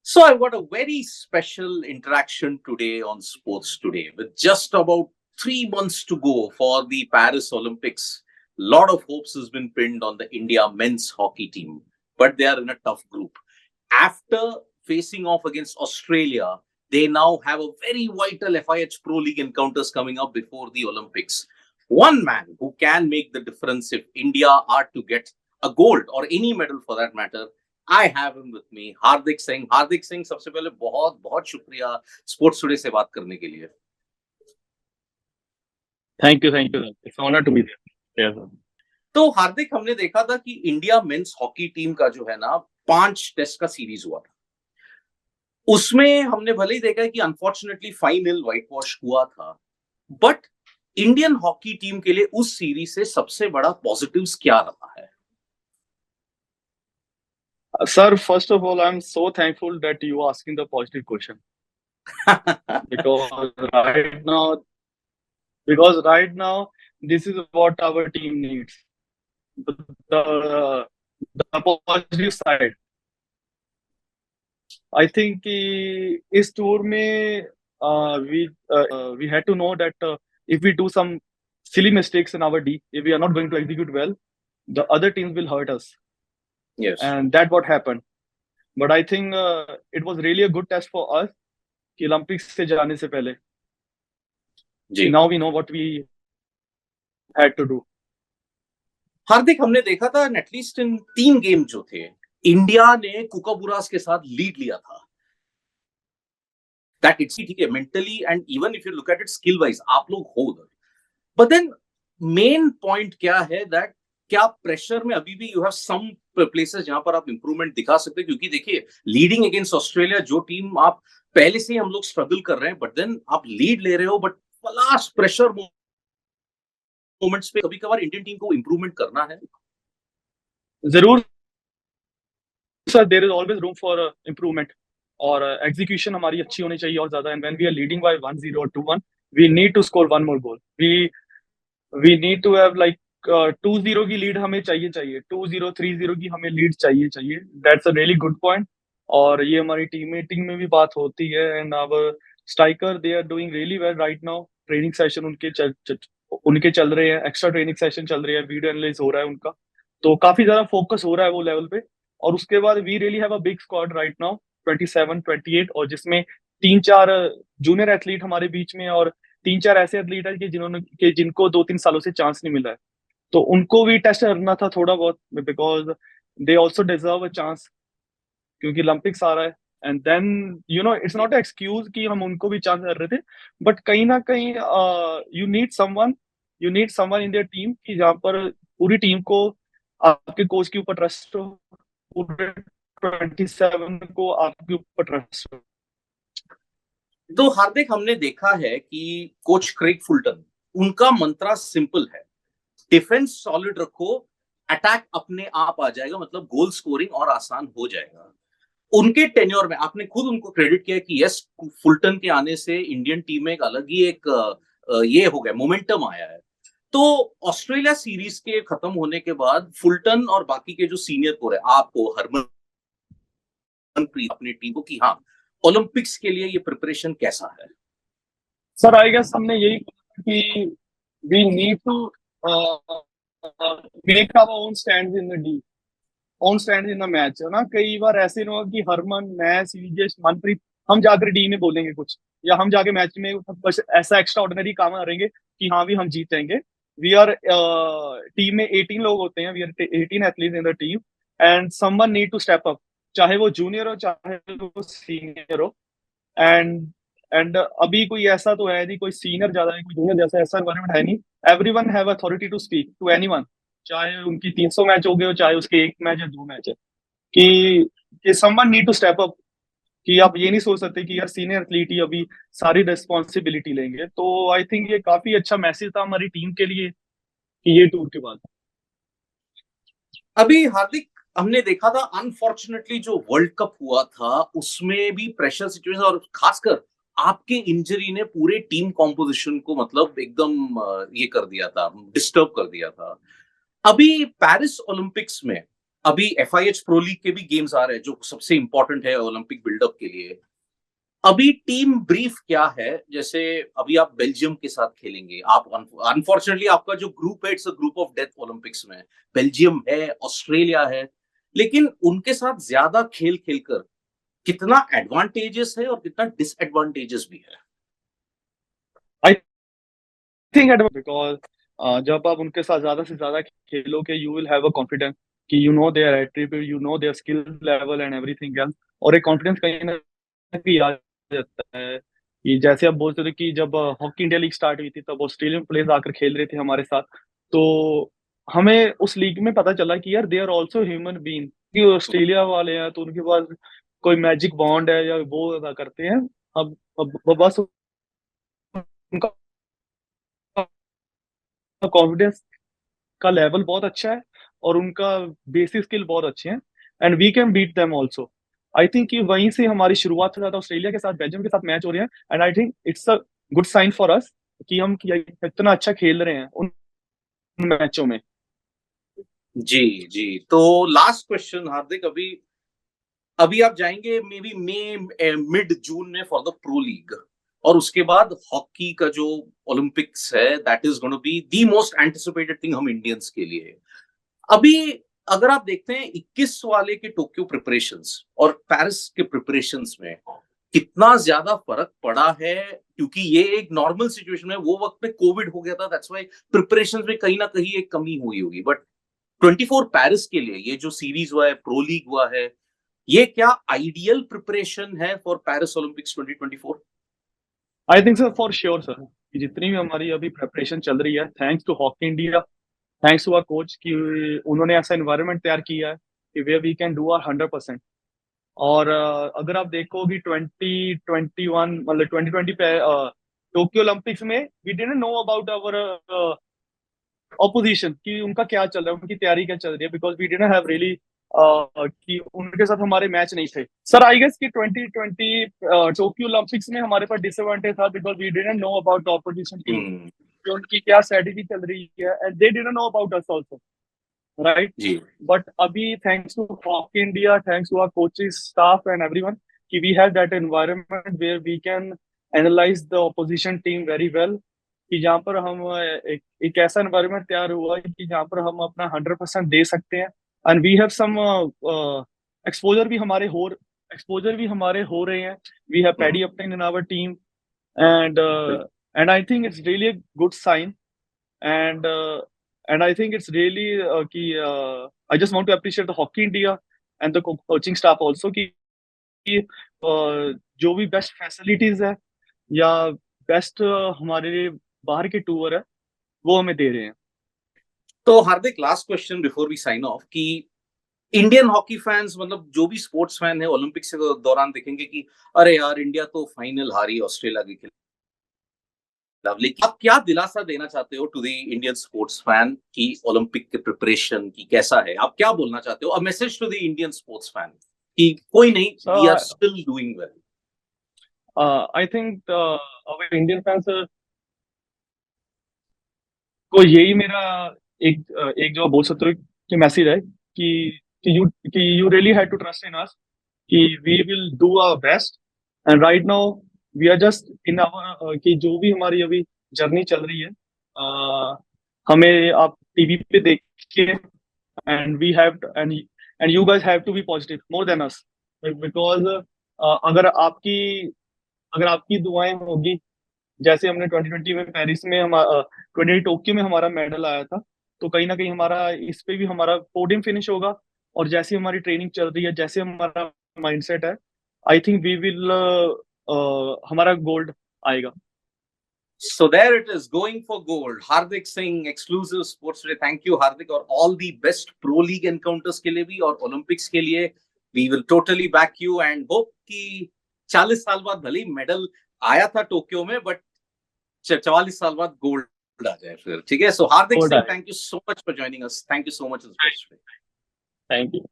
So I've got a very special interaction today on Sports Today. With just about 3 months to go for the Paris Olympics, a lot of hopes has been pinned on the India men's hockey team, but they are in a tough group. After facing off against Australia, they now have a very vital FIH Pro League encounters coming up before the Olympics. One man who can make the difference if India are to get a gold or any medal for that matter, I have him with me Hardik Singh. Hardik Singh, सबसे पहले बहुत बहुत शुक्रिया sports today से बात करने के लिए। Thank you it's honour to be there sir. तो हार्दिक, हमने देखा था कि इंडिया मेंस हॉकी टीम का जो है ना 5 टेस्ट का सीरीज हुआ था, उसमें हमने भले ही देखा है कि अनफॉर्चुनेटली फाइनल व्हाइट वॉश हुआ था, बट इंडियन हॉकी टीम के लिए उस सीरीज से सबसे बड़ा पॉजिटिव्स क्या रहा है? Sir, first of all, I'm so thankful that you are asking the positive question. because right now, this is what our team needs. The positive side. I think इस tour में we had to know that if we do some silly mistakes in our D, if we are not going to execute well, the other teams will hurt us. Yes. And that's what happened. But I think it was really a good test for us कि Olympics से जाने से पहले. जी. Now we know what we had to do. हार्दिक, हमने देखा था at least in 3 game जो थे, इंडिया ने कुकाबुरास के साथ लीड लिया था। दैट इट्स ठीक है, mentally and even if you look at it skill wise आप लोग हो उधर, बट देन मेन पॉइंट क्या है दैट क्या प्रेशर में अभी भी यू हैव सम प्लेसेस जहां पर आप इंप्रूवमेंट दिखा सकते हैं? क्योंकि देखिए, लीडिंग अगेंस्ट ऑस्ट्रेलिया जो टीम आप पहले से ही हम लोग स्ट्रगल कर रहे हैं, बट देन आप लीड ले रहे हो, बट लास्ट प्रेशर मोमेंट्स पे कभी कभार इंडियन टीम को इंप्रूवमेंट करना है। जरूर sir, there is always room for improvement और एग्जीक्यूशन हमारी अच्छी होनी चाहिए और ज्यादा। And when we are leading by 1-0 और 2-1, we need to score one more goal. We need to have like 2-0 की लीड हमें चाहिए 2-0 3-0 की हमें लीड चाहिए। That's a really good point. और ये हमारी टीम मीटिंग में भी बात होती है। And our striker they are doing really well right now. Training session उनके चल रहे हैं, एक्स्ट्रा ट्रेनिंग सेशन चल रहे हैं, वीडियो एनालिसिस हो रहा है उनका, तो काफी ज्यादा फोकस हो रहा है वो लेवल पे। और उसके बाद we really have a big squad right now 27-28, और जिसमें 3-4 जूनियर एथलीट हमारे बीच में और 3-4 ऐसे एथलीट है कि जिनको 2-3 सालों से चांस नहीं मिला है, तो उनको भी टेस्ट करना था थोड़ा बहुत, because they also deserve a chance, क्योंकि ओलंपिक्स आ रहा है। And then it's not a excuse कि हम उनको भी चांस कर रहे थे, बट कहीं ना कहीं you need someone in their team कि जहाँ पर पूरी टीम को आपके कोच के ऊपर ट्रस्ट हो, पूरे 27 को आपके ऊपर ट्रस्ट हो। तो हार्दिक, हमने देखा है कि कोच क्रेग फुलटन, उनका मंत्रा सिंपल है, डिफेंस सॉलिड रखो, अटैक अपने आप आ जाएगा, मतलब गोल स्कोरिंग और आसान हो जाएगा। उनके टेन्योर में आपने खुद उनको क्रेडिट किया कि यस, फुलटन के आने से इंडियन टीम में एक अलग ही एक ये हो गया, मोमेंटम आया है। तो ऑस्ट्रेलिया सीरीज के खत्म होने के बाद फुलटन और बाकी के जो सीनियर कोच है, आपको हरमनप्रीत, अपनी टीम को, कि हाँ, ओलंपिक्स के लिए ये प्रिपरेशन कैसा है? सर, आई गेस हमने यही कि we need to make our own stands in the D, own stand in the match, है ना। कई बार ऐसे ना हो कि हरमन, मैं, सीजेश, मनप्रीत हम जाकर डी में बोलेंगे कुछ, या हम जाके मैच में बस ऐसा एक्स्ट्रा ऑर्डिनरी काम करेंगे कि हाँ भी हम जीतेंगे। वी आर टीम में 18 लोग होते हैं, we are 18 athletes in the team, and someone need to step up, चाहे वो जूनियर हो चाहे वो सीनियर हो। एंड अभी कोई ऐसा तो है नहीं, कोई सीनियर ज्यादा है कोई जूनियर जैसा, ऐसा एनवायरमेंट है नहीं। Everyone have authority to speak to anyone, चाहे उनकी 300 मैच हो गए हो, चाहे उसके 1 मैच या 2 मैच है, कि someone need to step up, कि आप ये नहीं सोच सकते कि यार सीनियर एथलीट ही अभी सारी रिस्पॉन्सिबिलिटी लेंगे। तो आई थिंक ये काफी अच्छा मैसेज था हमारी टीम के लिए कि ये टूर के बाद। अभी हार्दिक, हमने देखा था अनफॉर्चुनेटली जो वर्ल्ड कप हुआ था उसमें भी प्रेशर सिचुएशन, और खासकर आपके इंजरी ने पूरे टीम कॉम्पोजिशन को मतलब एकदम ये कर दिया था, डिस्टर्ब कर दिया था। अभी पेरिस ओलंपिक्स में अभी FIH प्रो लीग के भी गेम्स आ रहे हैं जो सबसे इंपॉर्टेंट है ओलंपिक बिल्डअप के लिए। अभी टीम ब्रीफ क्या है? जैसे अभी आप बेल्जियम के साथ खेलेंगे, आप अनफॉर्चुनेटली आपका जो ग्रुप है it's a group of death Olympics में। बेल्जियम है, ऑस्ट्रेलिया है, लेकिन उनके साथ ज्यादा खेल खेलकर कितना एडवांटेजेस है और कितना डिसएडवांटेजेस भी है? आई थिंक एट बिकॉज जब आप उनके साथ ज्यादा से ज्यादा खेलोगे you will have a confidence कि you know their attribute, you know their skill level and everything else. और एक कॉन्फिडेंस कहीं ना कहीं आ जाता है कि जैसे आप बोलते थे कि जब हॉकी इंडिया लीग स्टार्ट हुई थी तब ऑस्ट्रेलियन प्लेयर्स आकर खेल रहे थे हमारे साथ, तो हमें उस लीग में पता चला कि यार they are also human being, कि ऑस्ट्रेलिया वाले हैं तो उनके पास कोई मैजिक बॉन्ड है या वो अदा करते हैं। अब वो बस उनका कॉन्फिडेंस का लेवल बहुत अच्छा है और उनका बेसिक स्किल बहुत अच्छे हैं and we can beat them also. I think कि वहीं से हमारी शुरुआत हो जाता है, ऑस्ट्रेलिया के साथ बेल्जियम के साथ मैच हो रहे हैं and I think it's a good sign for us कि हम इतना अच्छा खेल रहे हैं उन मैचों में। जी जी। तो लास्ट क्वेश्चन हार्दिक, अभी अभी आप जाएंगे मे बी मिड जून में फॉर द प्रो लीग, और उसके बाद हॉकी का जो ओलंपिक्स है that is gonna be the most anticipated thing हम इंडियंस के लिए। अभी अगर आप देखते हैं 21 वाले के टोक्यो प्रिपरेशंस और पेरिस के प्रिपरेशंस में कितना ज्यादा फर्क पड़ा है, क्योंकि ये एक नॉर्मल सिचुएशन है, वो वक्त पे कोविड हो गया था, दैट्स व्हाई प्रिपरेशंस में कहीं ना कहीं एक कमी हुई होगी। बट 24 पेरिस के लिए ये जो सीरीज हुआ है, प्रो लीग हुआ है, ये क्या आइडियल प्रिपरेशन है for Paris Olympics 2024? I think sir for sure sir कि जितनी भी हमारी अभी प्रेपरेशन चल रही है thanks to hockey India, thanks to our coach कि उन्होंने ऐसा एनवायरनमेंट तैयार किया है कि वे वी कैन डू आवर 100%। और अगर आप देखो कि 2021 मतलब 2020 पे टोक्यो ओलंपिक्स में we didn't know about our opposition कि उनका क्या चल रहा है, उनकी तैयारी क्या चल रही है, because we didn't have really कि उनके साथ हमारे मैच नहीं थे। सर आई गेस कि 2020 टोक्यो ओलंपिक्स में हमारे पास डिसएडवांटेज था because we didn't know about the opposition team hmm. कि उनकी क्या स्ट्रेटेजी चल रही है and they didn't know about us also, right. जी। बट अभी thanks to hockey India, thanks to our coaches staff and everyone कि we have that environment where we can analyse the opposition team very well, कि जहाँ पर हम एक ऐसा environment तैयार हुआ है कि जहाँ पर हम अपना 100% दे सकते हैं and we have some exposure भी हमारे हो एक्सपोजर भी हमारे हो रहे हैं। We have Paddy Upton in our team and and I think it's really a good sign and and I think it's really I just want to appreciate the Hockey India and the coaching staff also कि जो भी best facilities है या best हमारे लिए बाहर के tour है वो हमें दे रहे हैं। तो Hardik, last question before we sign off, कि इंडियन हॉकी फैंस, मतलब जो भी स्पोर्ट्स फैन है, ओलंपिक्स के दौरान देखेंगे कि अरे यार इंडिया तो फाइनल हारी ऑस्ट्रेलिया के खिलाफ, लेकिन आप क्या दिलासा देना चाहते हो to the Indian sports fan की ओलंपिक के प्रिपरेशन की कैसा है? आप क्या बोलना चाहते हो, a message to the Indian sports fan कि कोई नहीं, So we are still doing well? I think our Indian fans को यही मेरा एक जो बोल सकते हो कि मैसेज है कि you really had to trust in us कि we will do our best and right now we are just in our कि जो भी हमारी अभी जर्नी चल रही है हमें आप टीवी पे देखिए and we have and you guys have to be positive more than us because अगर आपकी अगर आपकी दुआएं होगी जैसे हमने 2020 में पेरिस में हम 20 टोक्यो में हमारा मेडल आया था, तो कहीं ना कहीं हमारा इस पे भी हमारा पोडियम फिनिश होगा। और जैसे हमारी ट्रेनिंग चल रही है, जैसे हमारा माइंडसेट है, आई थिंक वी विल हमारा गोल्ड आएगा। So there it is, going for gold. Hardik Singh, exclusive Sports Day. Thank you, Hardik, और all the best Pro League encounters के लिए भी और Olympics के लिए. We will totally back you and hope कि 40 साल बाद भले ही मेडल आया था टोक्यो में, बट 44 साल बाद गोल्ड आ जाए फिर, ठीक है? So Hardik गोल्ड Singh, आएगा। thank you so much for joining us. Thank you so much in Sports Day. Thank you.